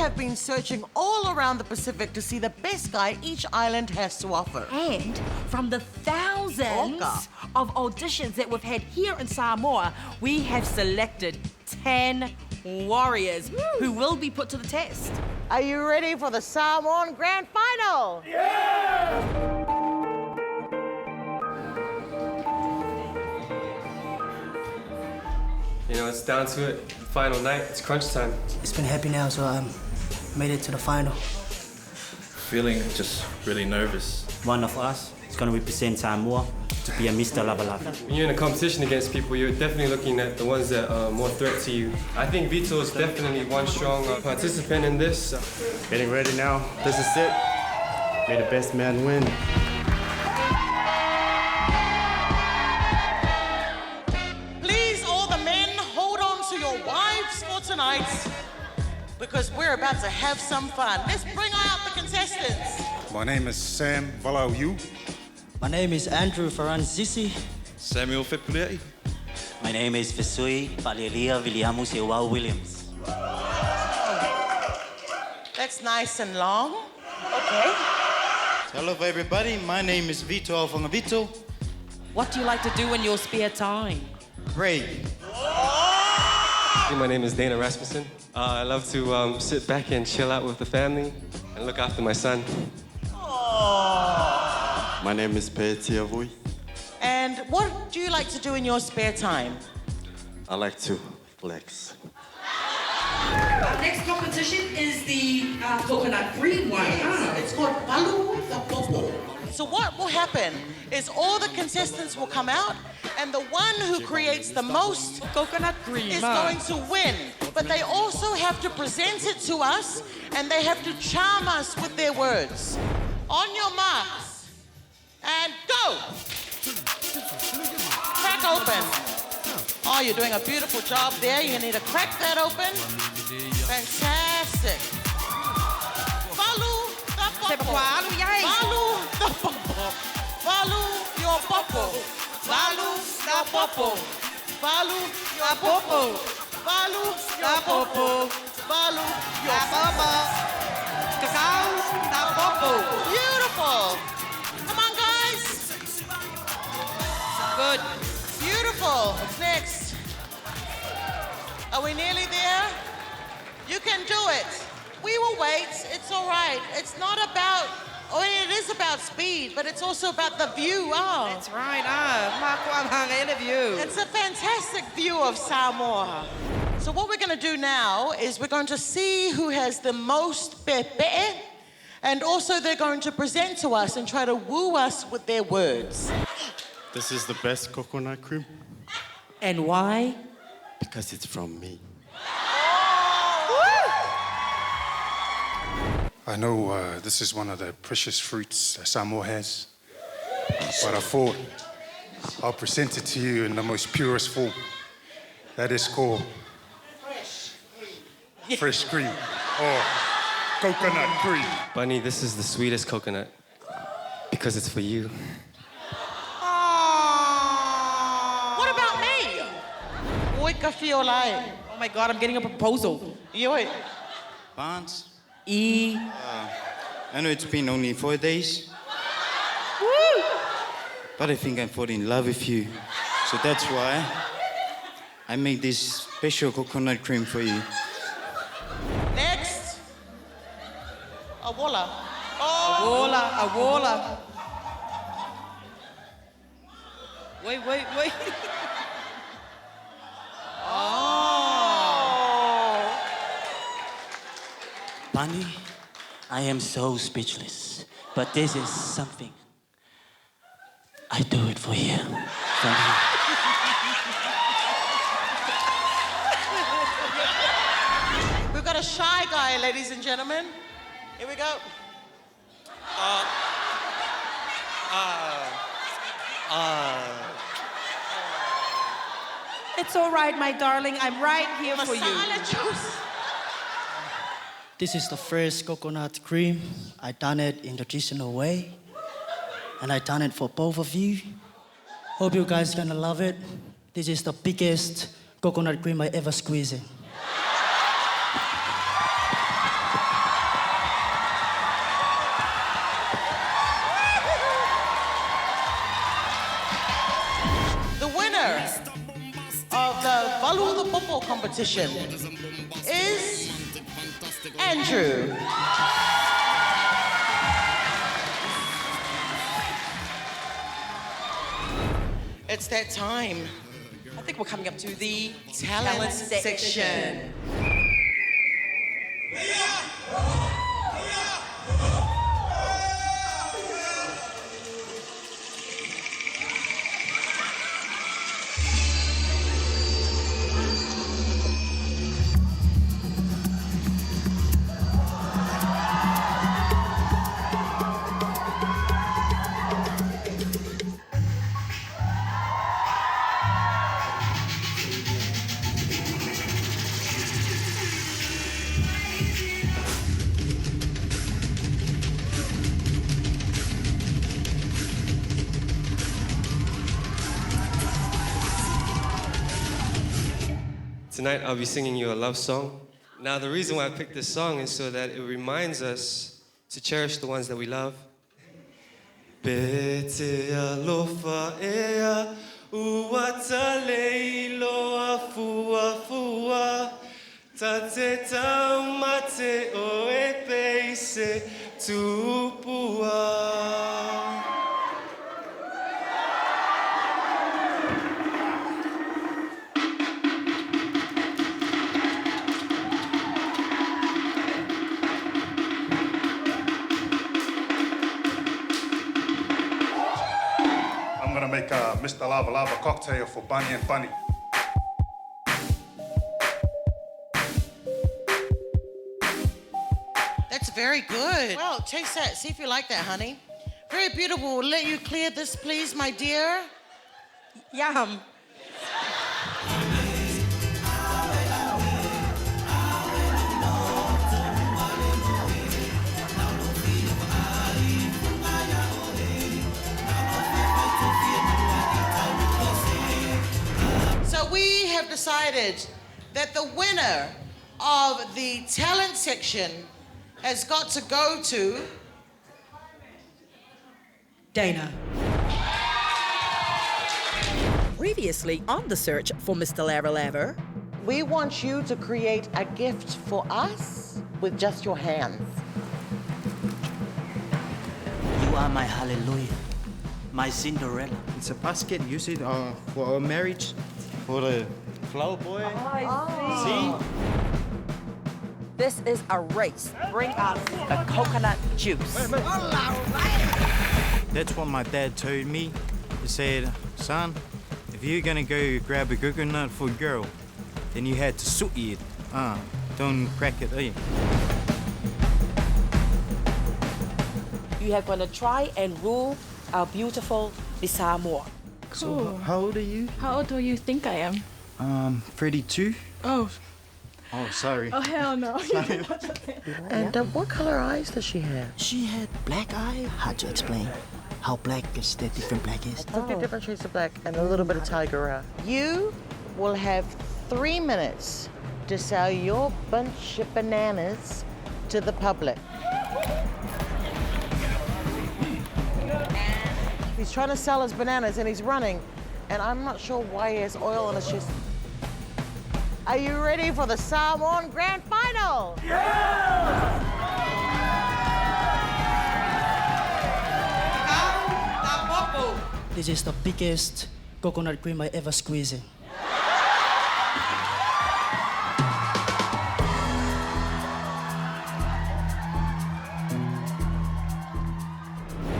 have been searching all around the Pacific to see the best guy each island has to offer. And from the thousands Oka. of auditions that we've had here in Samoa, we have selected 10 warriors who will be put to the test. Are you ready for the Samoan Grand Final? You know, it's down to it. Final night, it's crunch time. It's been happy now, so I made it to the final. Feeling just really nervous. One of us is going to represent Samoa to be a Mr. Lava Lava. When you're in a competition against people, you're definitely looking at the ones that are more threat to you. I think Vito is definitely one strong participant in this. Getting ready now. This is it. May the best man win. Please, all the men, hold on to your wives for tonight because we're about to have some fun. Let's bring out the contestants. My name is Sam Valauiu. My name is Andrew Faranzisi. Samuel Fetpuleai. My name is Vesui Valeria Williamus Ewau Williams. That's nice and long. Okay. Hello everybody, my name is Vito Alfangavito. What do you like to do in your spare time? Pray. My name is Dana Rasmussen. I love to sit back and chill out with the family and look after my son. My name is Peetia Vui. And what do you like to do in your spare time? I like to flex. Our next competition is the coconut green one. It's called Palu the Popo. So what will happen is all the contestants will come out and the one who creates the most Coconut green. is going to win. But they also have to present it to us and they have to charm us with their words. On your marks and go! Crack open. Oh, you're doing a beautiful job there. You need to crack that open. Fantastic. Balu the popo. Balu the popo. Balu your popo. Balu the popo. Balu your popo. Balu your popo. Balu your popo. Cacao the popo. Beautiful. Come on, guys. Good. Beautiful. What's next? Are we nearly there? You can do it. We will wait. It's all right. It's not about, it is about speed, but it's also about the view. Oh. That's right. Interview. It's a fantastic view of Samoa. So what we're going to do now is we're going to see who has the most pepe, and also they're going to present to us and try to woo us with their words. This is the best coconut cream And why? because it's from me. I know this is one of the precious fruits that Samoa has, but I thought I'll present it to you in the most purest form. That is called fresh cream or coconut cream. Bunny, this is the sweetest coconut because it's for you. What about me? Oi ka fiolai. Oh my God, I'm getting a proposal. Ioi. Barnes, E. I know it's been only 4 days. But I think I fall in love with you. So that's why I made this special coconut cream for you. Next. Awola. A waller. Wait. Bunny, I am so speechless. But this is something. I do it for you. From you. We've got a shy guy, ladies and gentlemen. Here we go. It's all right, my darling. I'm right here for you. Masala juice. This is the first coconut cream. I done it in the traditional way. And I done it for both of you. Hope you guys gonna love it. This is the biggest coconut cream I ever squeezed in. whole competition is Andrew. It's that time. I think we're coming up to the Talent section. Tonight I'll be singing you a love song. Now the reason why I picked this song is so that it reminds us to cherish the ones that we love. Bete alofa ea uata leilo afua fua tate taumate o e peise tupua. I'm gonna make a Mr. Lava Lava cocktail for Bunny and Bunny. That's very good. Well, taste that. See if you like that, honey. Very beautiful. We'll let you clear this, please, my dear. Yum. So we have decided that the winner of the talent section has got to go to Dana. Previously on the search for Mr. Lava Lava, We want you to create a gift for us with just your hands. You are my hallelujah, my Cinderella. It's a basket used for our marriage, for the flower boy. See? this is a race. Bring us the coconut juice. That's what my dad told me. He said, son, if you're gonna go grab a coconut for a girl, then you had to suit it. Don't crack it, eh? You are going to try and rule our beautiful Samoa. So, how old are you? How old do you think I am? 32. Oh, Oh, sorry. oh hell no. And what color eyes does she have? She had black eye. Hard to explain. How black is that different black is? 50 different shades of black and a little bit of tiger eye. You will have 3 minutes to sell your bunch of bananas to the public. He's trying to sell his bananas and he's running, and I'm not sure why he has oil on his chest. Are you ready for the Samoan Grand Final? This is the biggest coconut cream I ever squeezed in.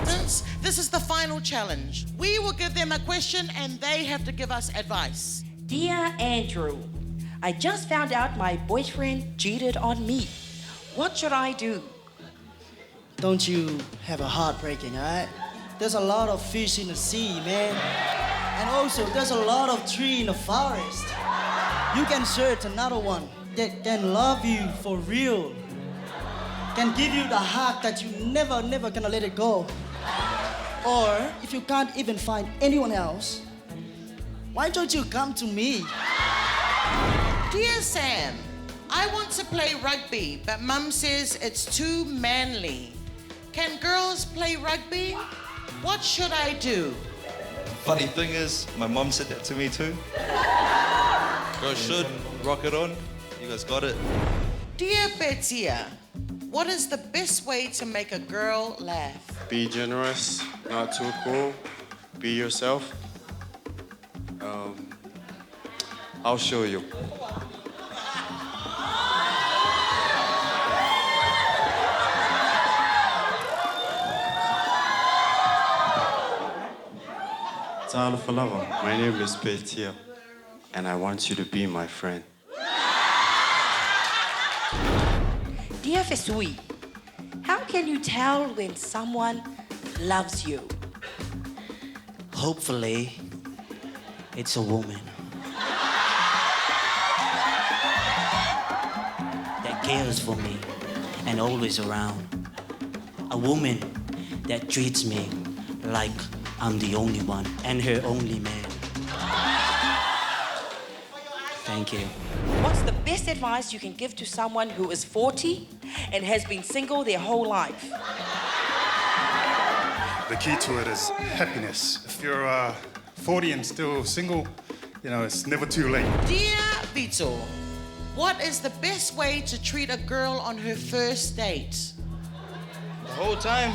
Since this is the final challenge, we will give them a question and they have to give us advice. Dear Andrew, I just found out my boyfriend cheated on me. What should I do? Don't you have a heart breaking, alright? There's a lot of fish in the sea, man. And also, there's a lot of tree in the forest. You can search another one that can love you for real. Can give you the heart that you never gonna let it go. Or, if you can't even find anyone else, why don't you come to me? Dear Sam, I want to play rugby, but Mum says it's too manly. Can girls play rugby? What should I do? Funny thing is, my mom said that to me too. Girls should. Rock it on. You guys got it. Dear Betia, what is the best way to make a girl laugh? Be generous, not too cool. Be yourself. I'll show you. Tala Falava, my name is Betia, and I want you to be my friend. Dear Fesui, how can you tell when someone loves you? Hopefully, it's a woman that cares for me and always around. A woman that treats me like I'm the only one and her only man. Thank you. What's the best advice you can give to someone who is 40 and has been single their whole life? The key to it is happiness. If you're 40 and still single, you know, it's never too late. Dear Vito, what is the best way to treat a girl on her first date? The whole time,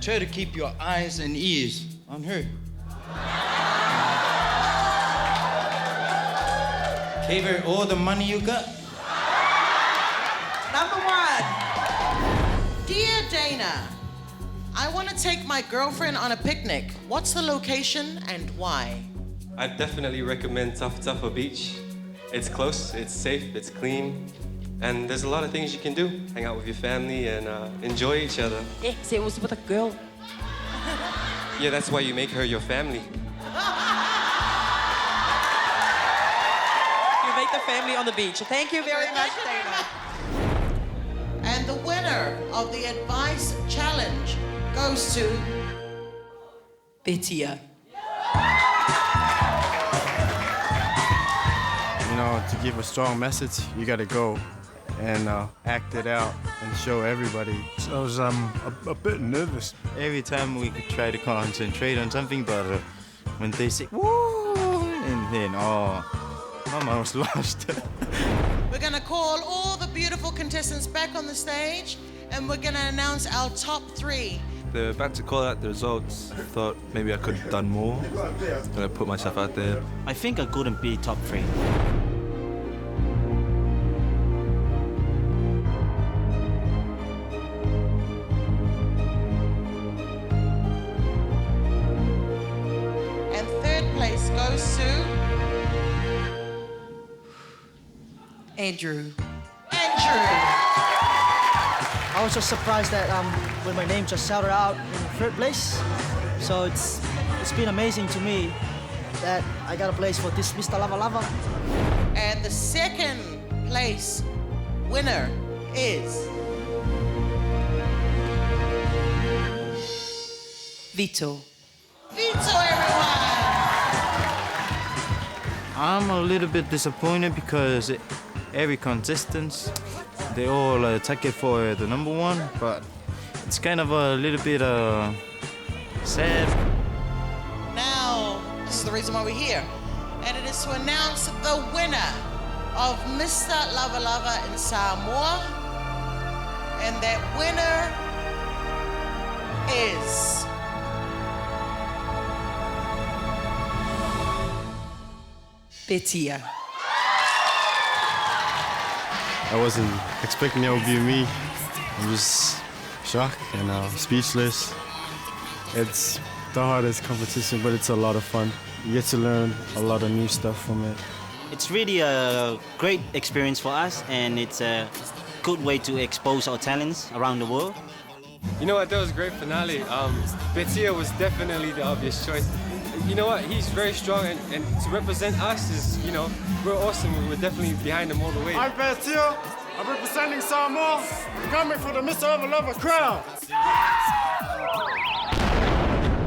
try to keep your eyes and ears on her. Give her all the money you got. Number 1. Dear Dana, I want to take my girlfriend on a picnic. What's the location and why? I definitely recommend Tapa Beach. It's close, it's safe, it's clean, and there's a lot of things you can do. Hang out with your family and enjoy each other. Yes, it was with a girl. Yeah, that's why you make her your family. You make the family on the beach. Thank you very much, Dana. And the winner of the Advice Challenge goes to Betia. You know, to give a strong message, you gotta go and act it out and show everybody. So I was a bit nervous. Every time we could try to concentrate on something, but when they say, woo, and then, Mama was lost. We're gonna call all the beautiful contestants back on the stage and we're gonna announce our top 3. They're about to call out the results. Thought maybe I could have done more. Gonna put myself out there. I think I couldn't be top 3. And 3rd place goes to Andrew. I was just surprised that when my name just shouted out in 3rd place. So it's been amazing to me that I got a place for this Mr. Lava Lava. And the 2nd place winner is Vito. Vito, everyone! I'm a little bit disappointed because every contestant, they all take it for the number 1, but it's kind of a little bit sad. Now, this is the reason why we're here. And it is to announce the winner of Mr. Lava Lava in Samoa. And that winner is Betia. I wasn't expecting it would be me. I'm just shocked and speechless. It's the hardest competition, but it's a lot of fun. You get to learn a lot of new stuff from it. It's really a great experience for us, and it's a good way to expose our talents around the world. You know what, that was a great finale. Betia was definitely the obvious choice. You know what, he's very strong, and to represent us is, you know, we're awesome. We're definitely behind him all the way. I'm Betia. I'm representing Samoa. I'm coming for the Mr. Lava Lava crowd.